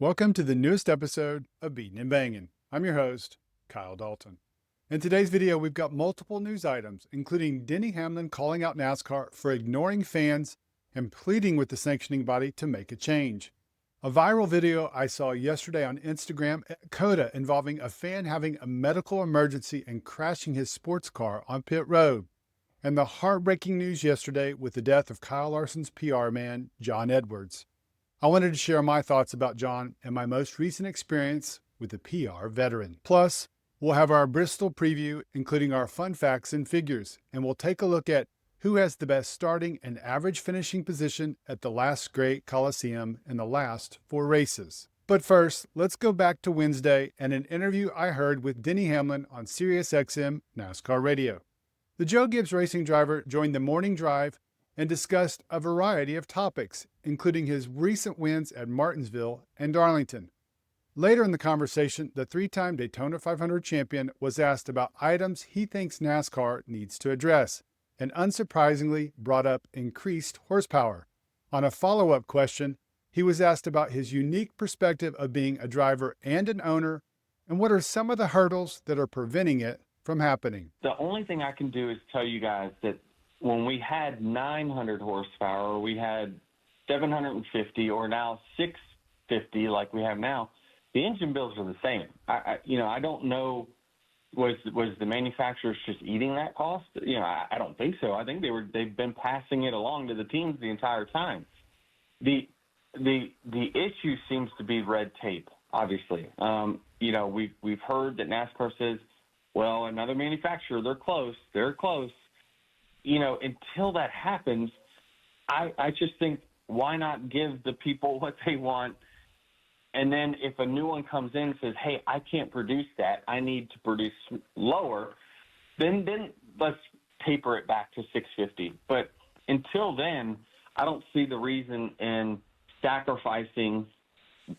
Welcome to the newest episode of Beatin' and Bangin'. I'm your host, Kyle Dalton. In today's video, we've got multiple news items, including Denny Hamlin calling out NASCAR for ignoring fans and pleading with the sanctioning body to make a change. A viral video I saw yesterday on Instagram at COTA involving a fan having a medical emergency and crashing his sports car on pit road. And the heartbreaking news yesterday with the death of Kyle Larson's PR man, Jon Edwards. I wanted to share my thoughts about Jon and my most recent experience with a PR veteran. Plus, we'll have our Bristol preview, including our fun facts and figures, and we'll take a look at who has the best starting and average finishing position at the last great Coliseum in the last 4 races. But first, let's go back to Wednesday and an interview I heard with Denny Hamlin on SiriusXM NASCAR Radio. The Joe Gibbs racing driver joined the morning drive and discussed a variety of topics, including his recent wins at Martinsville and Darlington. Later in the conversation, the 3-time Daytona 500 champion was asked about items he thinks NASCAR needs to address, and unsurprisingly brought up increased horsepower. On a follow-up question, he was asked about his unique perspective of being a driver and an owner, and what are some of the hurdles that are preventing it from happening. The only thing I can do is tell you guys that when we had 900 horsepower, or we had 750, or now 650 like we have now, the engine bills are the same. I don't know, was the manufacturers just eating that cost? I don't think so. I think they've been passing it along to the teams the entire time. The issue seems to be red tape, obviously. We've heard that NASCAR says, well, another manufacturer, they're close. Until that happens, I just think, why not give the people what they want? And then if a new one comes in and says, hey, I can't produce that, I need to produce lower, then let's taper it back to 650. But until then, I don't see the reason in sacrificing,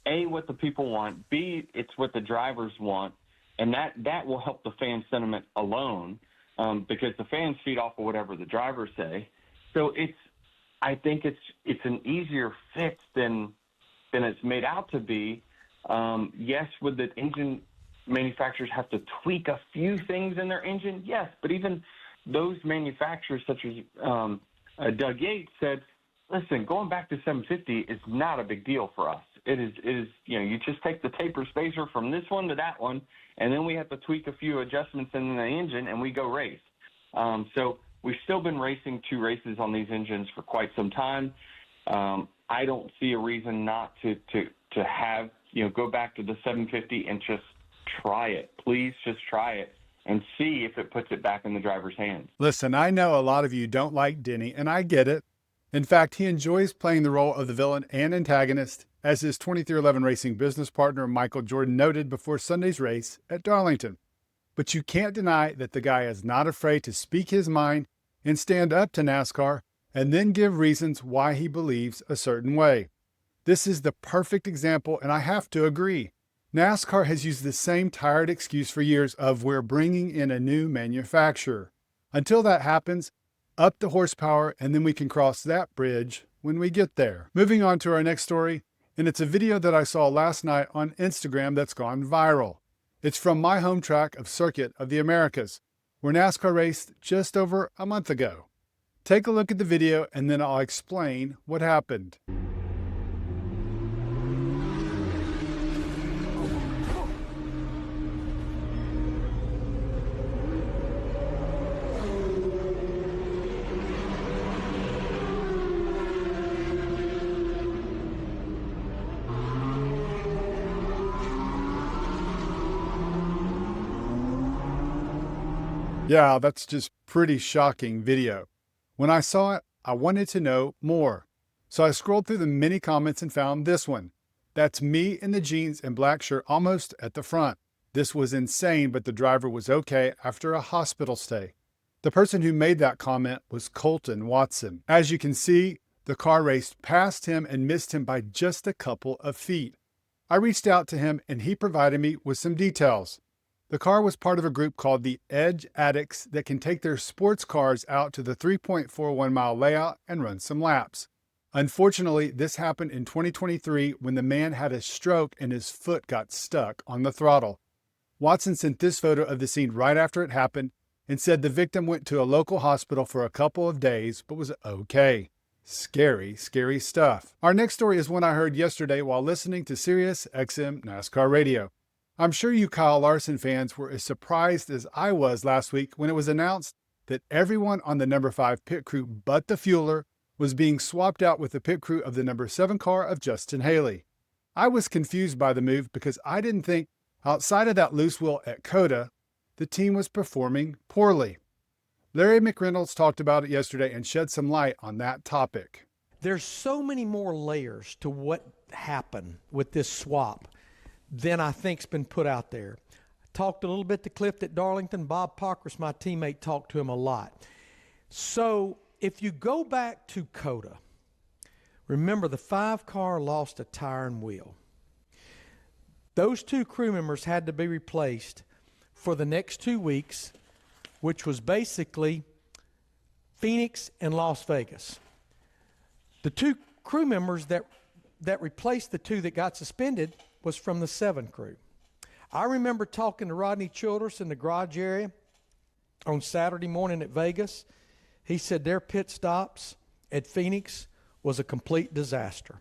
A, what the people want, B, it's what the drivers want, and that will help the fan sentiment alone. Because the fans feed off of whatever the drivers say. So I think it's an easier fix than it's made out to be. Yes, would the engine manufacturers have to tweak a few things in their engine? Yes, but even those manufacturers, such as Doug Yates, said, listen, going back to 750 is not a big deal for us. It is you just take the taper spacer from this one to that one, and then we have to tweak a few adjustments in the engine, and we go race. So we've still been racing 2 races on these engines for quite some time. I don't see a reason not to have, go back to the 750 and just try it. Please just try it and see if it puts it back in the driver's hands. Listen, I know a lot of you don't like Denny, and I get it. In fact, he enjoys playing the role of the villain and antagonist, as his 2311 Racing business partner Michael Jordan noted before Sunday's race at Darlington. But you can't deny that the guy is not afraid to speak his mind and stand up to NASCAR and then give reasons why he believes a certain way. This is the perfect example, and I have to agree. NASCAR has used the same tired excuse for years of we're bringing in a new manufacturer. Until that happens, up the horsepower, and then we can cross that bridge when we get there. Moving on to our next story, and it's a video that I saw last night on Instagram that's gone viral. It's from my home track of Circuit of the Americas, where NASCAR raced just over a month ago. Take a look at the video, and then I'll explain what happened. Yeah, that's just pretty shocking video. When I saw it, I wanted to know more. So I scrolled through the many comments and found this one. That's me in the jeans and black shirt almost at the front. This was insane, but the driver was okay after a hospital stay. The person who made that comment was Colton Watson. As you can see, the car raced past him and missed him by just a couple of feet. I reached out to him and he provided me with some details. The car was part of a group called the Edge Addicts that can take their sports cars out to the 3.41 mile layout and run some laps. Unfortunately, this happened in 2023 when the man had a stroke and his foot got stuck on the throttle. Watson sent this photo of the scene right after it happened and said the victim went to a local hospital for a couple of days but was okay. Scary, scary stuff. Our next story is one I heard yesterday while listening to SiriusXM NASCAR Radio. I'm sure you Kyle Larson fans were as surprised as I was last week when it was announced that everyone on the number 5 pit crew but the fueler was being swapped out with the pit crew of the number 7 car of Justin Haley. I was confused by the move because I didn't think, outside of that loose wheel at COTA, the team was performing poorly. Larry McReynolds talked about it yesterday and shed some light on that topic. There's so many more layers to what happened with this swap than I think's been put out there. I talked a little bit to Cliff at Darlington. Bob Pockris, my teammate, talked to him a lot. So if you go back to COTA, remember the 5 car lost a tire and wheel. Those 2 crew members had to be replaced for the next 2 weeks, which was basically Phoenix and Las Vegas. The 2 crew members that replaced the 2 that got suspended was from the 7 crew. I remember talking to Rodney Childress in the garage area on Saturday morning at Vegas. He said their pit stops at Phoenix was a complete disaster.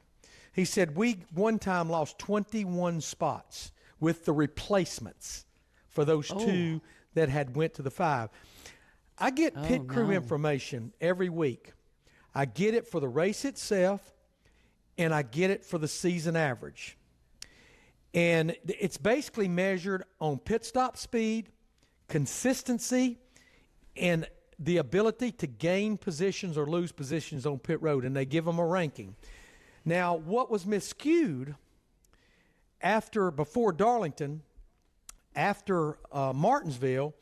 He said we one time lost 21 spots with the replacements for those 2 that had went to the 5. I get pit crew information every week. I get it for the race itself, and I get it for the season average. And it's basically measured on pit stop speed, consistency, and the ability to gain positions or lose positions on pit road, and they give them a ranking. Now, what was miscued before Darlington, after Martinsville,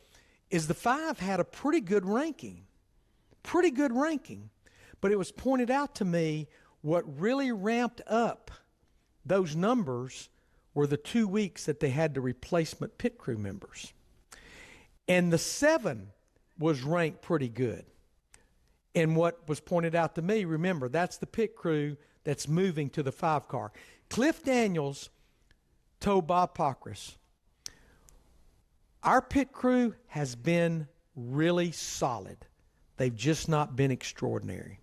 is the 5 had a pretty good ranking. But it was pointed out to me what really ramped up those numbers were the 2 weeks that they had the replacement pit crew members. And the 7 was ranked pretty good. And what was pointed out to me, remember, that's the pit crew that's moving to the 5 car. Cliff Daniels told Bob Pockris, our pit crew has been really solid. They've just not been extraordinary.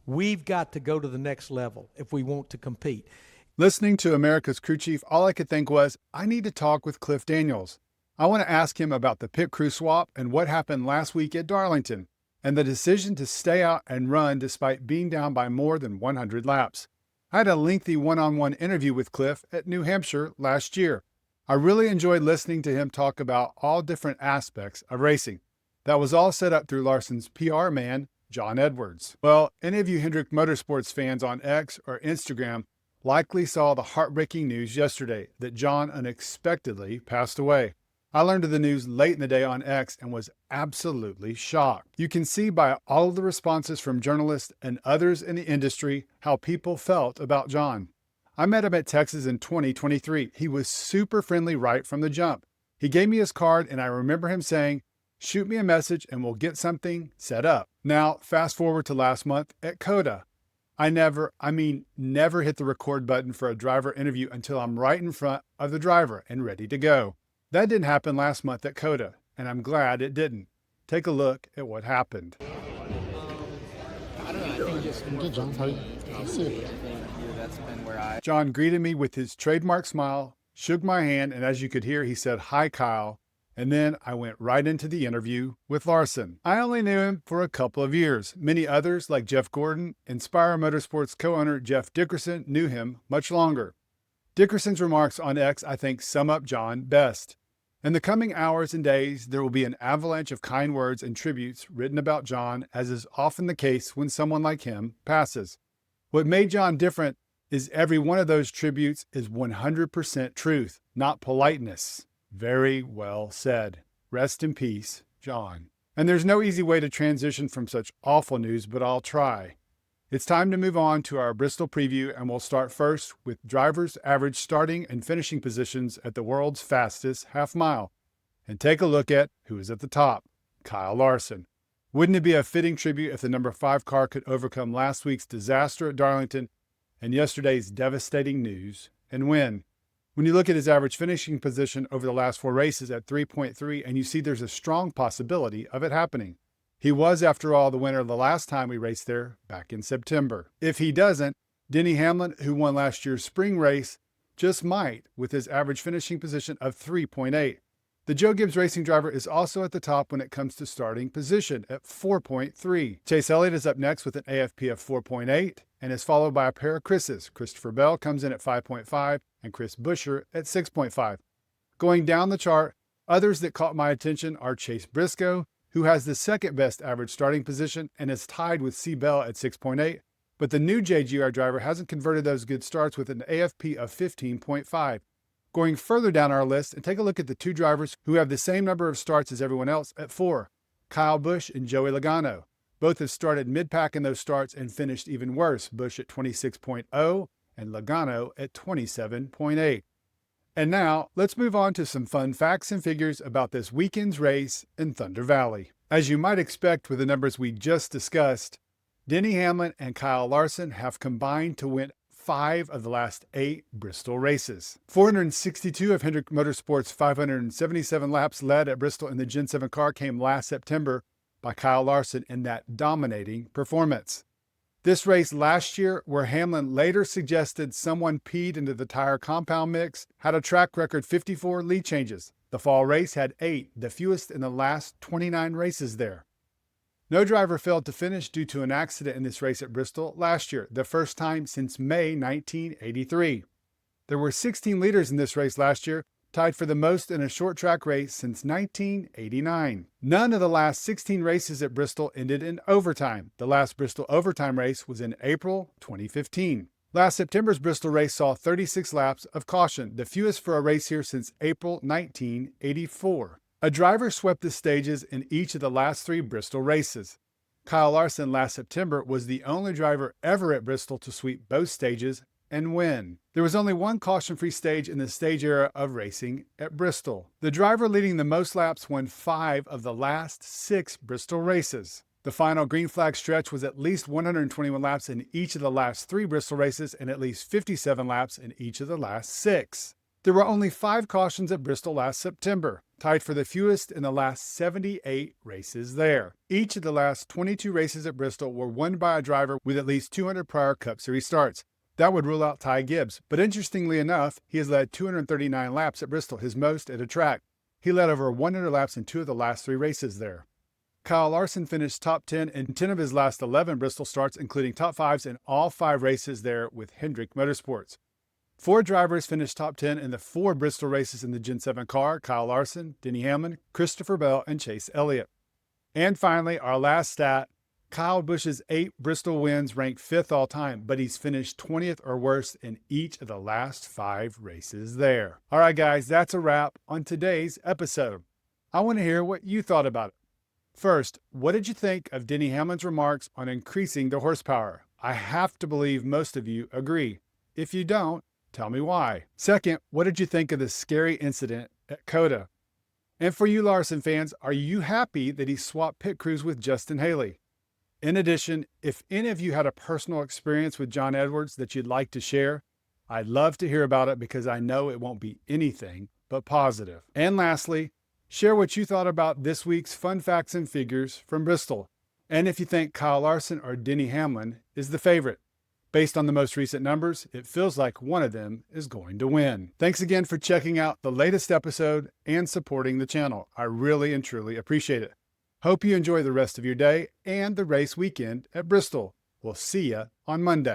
We've got to go to the next level if we want to compete. Listening to America's Crew Chief, all I could think was, I need to talk with Cliff Daniels. I want to ask him about the pit crew swap and what happened last week at Darlington, and the decision to stay out and run despite being down by more than 100 laps. I had a lengthy one-on-one interview with Cliff at New Hampshire last year. I really enjoyed listening to him talk about all different aspects of racing. That was all set up through Larson's PR man, Jon Edwards. Well, any of you Hendrick Motorsports fans on X or Instagram likely saw the heartbreaking news yesterday that Jon unexpectedly passed away. I learned of the news late in the day on X and was absolutely shocked. You can see by all of the responses from journalists and others in the industry how people felt about Jon. I met him at Texas in 2023. He was super friendly right from the jump. He gave me his card and I remember him saying, "Shoot me a message and we'll get something set up." Now, fast forward to last month at COTA. I never hit the record button for a driver interview until I'm right in front of the driver and ready to go. That didn't happen last month at COTA, and I'm glad it didn't. Take a look at what happened. I don't know, I think just good, Jon. How you see it? That's been where Jon greeted me with his trademark smile, shook my hand, and as you could hear, he said, "Hi, Kyle." And then I went right into the interview with Larson. I only knew him for a couple of years. Many others, like Jeff Gordon, Inspire Motorsports co-owner Jeff Dickerson, knew him much longer. Dickerson's remarks on X, I think, sum up Jon best. In the coming hours and days, there will be an avalanche of kind words and tributes written about Jon, as is often the case when someone like him passes. What made Jon different is every one of those tributes is 100% truth, not politeness. Very well said. Rest in peace, Jon. And there's no easy way to transition from such awful news, but I'll try. It's time to move on to our Bristol preview, and we'll start first with drivers' average starting and finishing positions at the world's fastest half mile. And take a look at who is at the top, Kyle Larson. Wouldn't it be a fitting tribute if the number 5 car could overcome last week's disaster at Darlington and yesterday's devastating news and win? When you look at his average finishing position over the last 4 races at 3.3, and you see there's a strong possibility of it happening. He was, after all, the winner the last time we raced there back in September. If he doesn't, Denny Hamlin, who won last year's spring race, just might with his average finishing position of 3.8. The Joe Gibbs Racing driver is also at the top when it comes to starting position at 4.3. Chase Elliott is up next with an AFP of 4.8 and is followed by a pair of Chris's. Christopher Bell comes in at 5.5 and Chris Buescher at 6.5. Going down the chart, others that caught my attention are Chase Briscoe, who has the second best average starting position and is tied with C. Bell at 6.8, but the new JGR driver hasn't converted those good starts with an AFP of 15.5. Going further down our list and take a look at the 2 drivers who have the same number of starts as everyone else at 4, Kyle Busch and Joey Logano. Both have started mid-pack in those starts and finished even worse, Busch at 26.0 and Logano at 27.8. And now, let's move on to some fun facts and figures about this weekend's race in Thunder Valley. As you might expect with the numbers we just discussed, Denny Hamlin and Kyle Larson have combined to win 5 of the last 8 Bristol races. 462 of Hendrick Motorsports' 577 laps led at Bristol in the Gen 7 car came last September by Kyle Larson in that dominating performance. This race last year, where Hamlin later suggested someone peed into the tire compound mix, had a track record 54 lead changes. The fall race had 8, the fewest in the last 29 races there. No driver failed to finish due to an accident in this race at Bristol last year, the first time since May 1983. There were 16 leaders in this race last year, tied for the most in a short track race since 1989. None of the last 16 races at Bristol ended in overtime. The last Bristol overtime race was in April 2015. Last September's Bristol race saw 36 laps of caution, the fewest for a race here since April 1984. A driver swept the stages in each of the last 3 Bristol races. Kyle Larson last September was the only driver ever at Bristol to sweep both stages and win. There was only one caution-free stage in the stage era of racing at Bristol. The driver leading the most laps won 5 of the last 6 Bristol races. The final green flag stretch was at least 121 laps in each of the last 3 Bristol races and at least 57 laps in each of the last 6. There were only 5 cautions at Bristol last September, tied for the fewest in the last 78 races there. Each of the last 22 races at Bristol were won by a driver with at least 200 prior Cup Series starts. That would rule out Ty Gibbs, but interestingly enough, he has led 239 laps at Bristol, his most at a track. He led over 100 laps in 2 of the last 3 races there. Kyle Larson finished top 10 in 10 of his last 11 Bristol starts, including top 5s in all 5 races there with Hendrick Motorsports. 4 drivers finished top 10 in the 4 Bristol races in the Gen 7 car: Kyle Larson, Denny Hamlin, Christopher Bell, and Chase Elliott. And finally, our last stat, Kyle Busch's 8 Bristol wins rank 5th all time, but he's finished 20th or worse in each of the last 5 races there. All right, guys, that's a wrap on today's episode. I want to hear what you thought about it. First, what did you think of Denny Hamlin's remarks on increasing the horsepower? I have to believe most of you agree. If you don't, tell me why. Second, what did you think of the scary incident at COTA? And for you Larson fans, are you happy that he swapped pit crews with Justin Haley? In addition, if any of you had a personal experience with Jon Edwards that you'd like to share, I'd love to hear about it because I know it won't be anything but positive. And lastly, share what you thought about this week's fun facts and figures from Bristol. And if you think Kyle Larson or Denny Hamlin is the favorite. Based on the most recent numbers, it feels like one of them is going to win. Thanks again for checking out the latest episode and supporting the channel. I really and truly appreciate it. Hope you enjoy the rest of your day and the race weekend at Bristol. We'll see you on Monday.